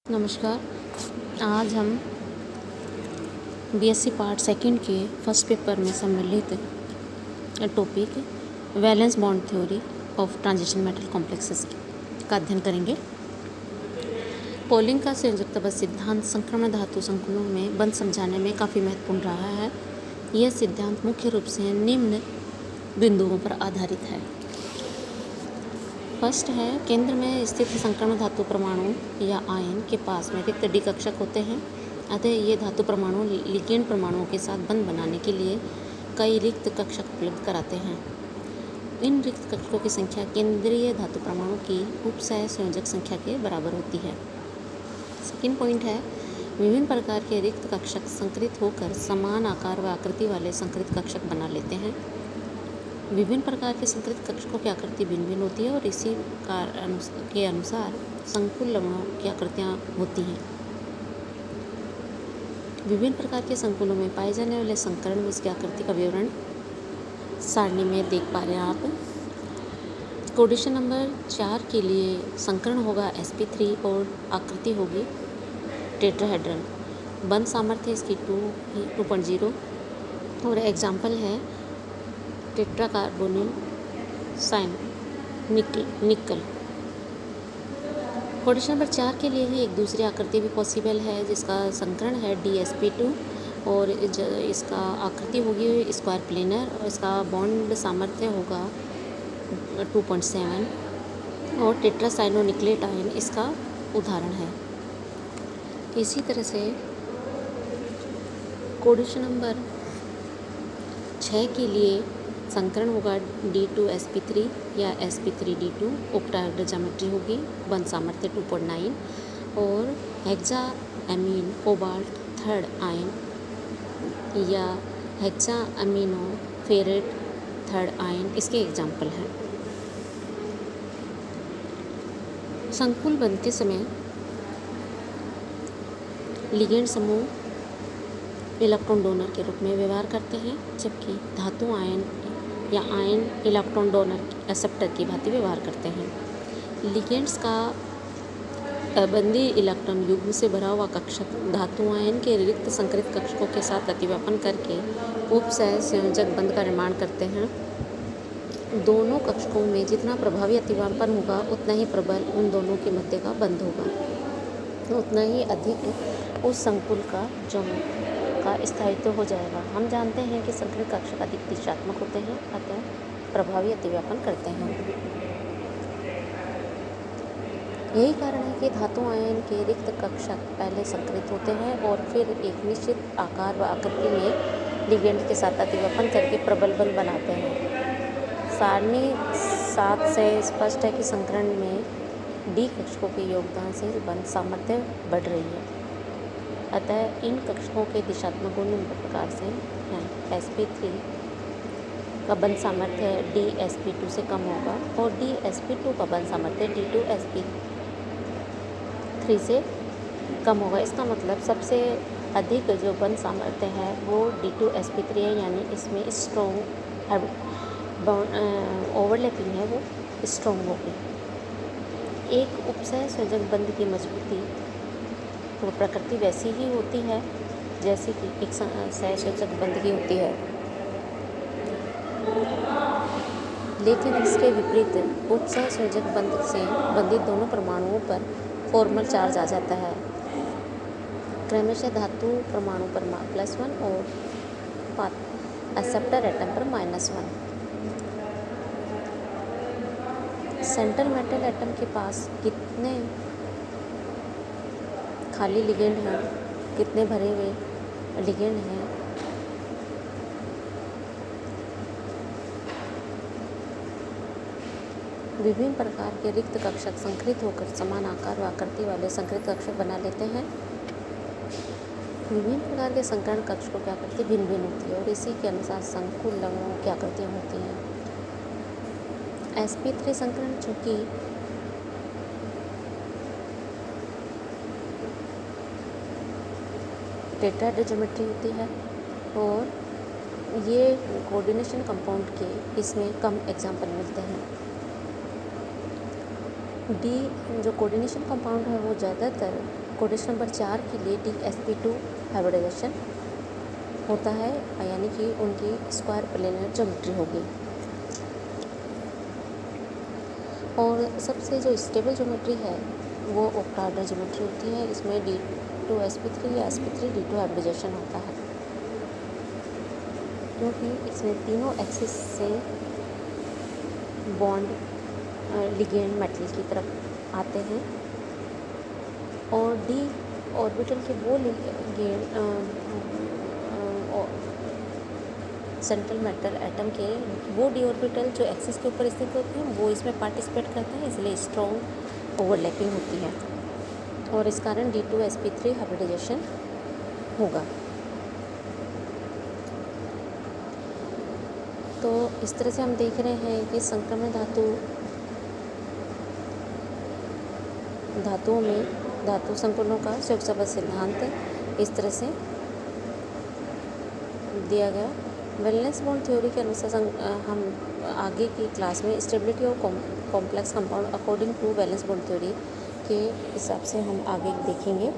नमस्कार। आज हम बीएससी पार्ट सेकंड के फर्स्ट पेपर में सम्मिलित topic valence bond theory of transition metal complexes का अध्ययन करेंगे। पोलिंग का संयुक्तबद्ध सिद्धांत संक्रमण धातु संकुलों में बंध समझाने में काफ़ी महत्वपूर्ण रहा है। यह सिद्धांत मुख्य रूप से निम्न बिंदुओं पर आधारित है। फर्स्ट है, केंद्र में स्थित संक्रमण धातु परमाणु या आयन के पास में रिक्त डी कक्षक होते हैं। अतः ये धातु परमाणु लिगेंड परमाणुओं के साथ बंध बनाने के लिए कई रिक्त कक्षक उपलब्ध कराते हैं। इन रिक्त कक्षकों की संख्या केंद्रीय धातु परमाणु की उपसह संयोजक संख्या के बराबर होती है। सेकेंड पॉइंट है, विभिन्न प्रकार के रिक्त कक्षक संकरित होकर समान आकार व आकृति वाले संकरित कक्षक बना लेते हैं। विभिन्न प्रकार के संकरित कक्षकों की आकृति भिन्न भिन्न होती है और इसी के अनुसार संकुल लवणों की आकृतियाँ होती हैं। विभिन्न प्रकार के संकुलों में पाए जाने वाले संकरण में इसकी आकृति का विवरण सारणी में देख पा रहे हैं आप। कोडिशन नंबर 4 के लिए संकरण होगा sp3 और आकृति होगी टेट्राहेड्रल। बंध सामर्थ्य इसकी 2.0 और एग्जाम्पल है टेट्राकार्बोनिल साइन निकल। कोडिशन नंबर 4 के लिए ही एक दूसरी आकृति भी पॉसिबल है जिसका संकरण है DsP2 और इसका आकृति होगी स्क्वायर प्लेनर और इसका बॉन्ड सामर्थ्य होगा 2.7 और टेट्रासाइनोनिक्लेट आयन इसका उदाहरण है। इसी तरह से कोडिशन नंबर 6 के लिए संकरण होगा D2sp3 या sp3d2। ऑक्टाहेड्रल ज्योमेट्री होगी। बंध सामर्थ्य 2.9 और hexa amine cobalt third ion या hexa amino ferrate third ion इसके एग्जाम्पल हैं। संकुल बनते समय लिगेंड समूह इलेक्ट्रॉन डोनर के रूप में व्यवहार करते हैं, जबकि धातु आयन या आयन इलेक्ट्रॉन डोनर एक्सेप्टर की भांति व्यवहार करते हैं। लिगेंड्स का बंदी इलेक्ट्रॉन युग्म से भरा हुआ कक्षक धातु आयन के रिक्त संकरित कक्षकों के साथ अतिव्यापन करके उपसह संयोजक बंध का निर्माण करते हैं। दोनों कक्षकों में जितना प्रभावी अतिव्यापन होगा उतना ही प्रबल उन दोनों के मध्य का बंध होगा, उतना ही अधिक उस संकुल का स्थायित्व हो जाएगा। हम जानते हैं कि संकरित कक्षक अधिक दिशात्मक होते हैं, अतः प्रभावी अतिव्यापन करते हैं। यही कारण है कि धातु आयन के रिक्त कक्षक पहले संकरित होते हैं और फिर एक निश्चित आकार व आकृति में लिगेंड के साथ अतिव्यापन करके प्रबल बंध बनाते हैं। सारणी 7 से स्पष्ट है कि संकरण में डी कक्षकों के योगदान से बंध सामर्थ्य बढ़ रही है। अतः इन कक्षकों के दिशात्मक गुण निम्न प्रकार से हैं। sp3 का बंध सामर्थ्य DsP2 से कम होगा और DsP2 का बंध सामर्थ्य D2sp3 से कम होगा। इसका मतलब सबसे अधिक जो बंध सामर्थ्य है वो D2sp3 है, यानी इसमें स्ट्रॉन्ग ओवरलैपिंग है वो स्ट्रॉन्ग होगी। एक उपसह संयोजक बंध की मजबूती तो प्रकृति वैसी ही होती है जैसे कि एक सहसंयोजक बंध की होती है, लेकिन इसके विपरीत उपसह संयोजक बंध से बंधित दोनों परमाणुओं पर फॉर्मल चार्ज आ जाता है, क्रमशः धातु परमाणु पर +1 और एक्सेप्टर एटम पर -1। सेंट्रल मेटल एटम के पास कितने खाली लिगेंड हैं, कितने भरे हुए लिगेंड हैं, विभिन्न प्रकार के रिक्त कक्षक संकरित होकर समान आकार व आकृति वाले संकरित कक्षक बना लेते हैं। विभिन्न प्रकार के संकरण कक्षकों की आकृति भिन्न भिन्न होती है और इसी के अनुसार संकुल लवणों की आकृतियाँ होती हैं। sp3 संकरण चूँकि टेट्राहेड्रल ज्योमेट्री होती है और ये कोऑर्डिनेशन कंपाउंड के इसमें कम एग्जाम्पल मिलते हैं। डी जो कोऑर्डिनेशन कंपाउंड है वो ज़्यादातर कोऑर्डिनेशन नंबर 4 के लिए DsP2 हाइब्रिडाइजेशन होता है, यानी कि उनकी स्क्वायर प्लेनर ज्योमेट्री होगी। और सबसे जो स्टेबल ज्योमेट्री है वो ऑक्टाहेड्रल ज्योमेट्री होती है। इसमें D2sp3 या sp3d2 हाइब्रिडाइजेशन होता है, क्योंकि इसमें तीनों एक्सिस से बॉन्ड लिगेंड मेटल की तरफ आते हैं और डी ऑर्बिटल के वो लिगेंड सेंट्रल मेटल एटम के वो डी ऑर्बिटल जो एक्सिस के ऊपर स्थित होते हैं वो इसमें पार्टिसिपेट करते हैं, इसलिए स्ट्रॉन्ग ओवरलैपिंग होती है और इस कारण D2sp3 हाइब्रिडाइजेशन होगा। तो इस तरह से हम देख रहे हैं कि संक्रमण धातुओं में धातु संकुलों का संयुक्त संबंध सिद्धांत इस तरह से दिया गया। वैलेंस बॉन्ड थ्योरी के अनुसार हम आगे की क्लास में stability of complex compound according to valence bond theory के हिसाब से हम आगे देखेंगे।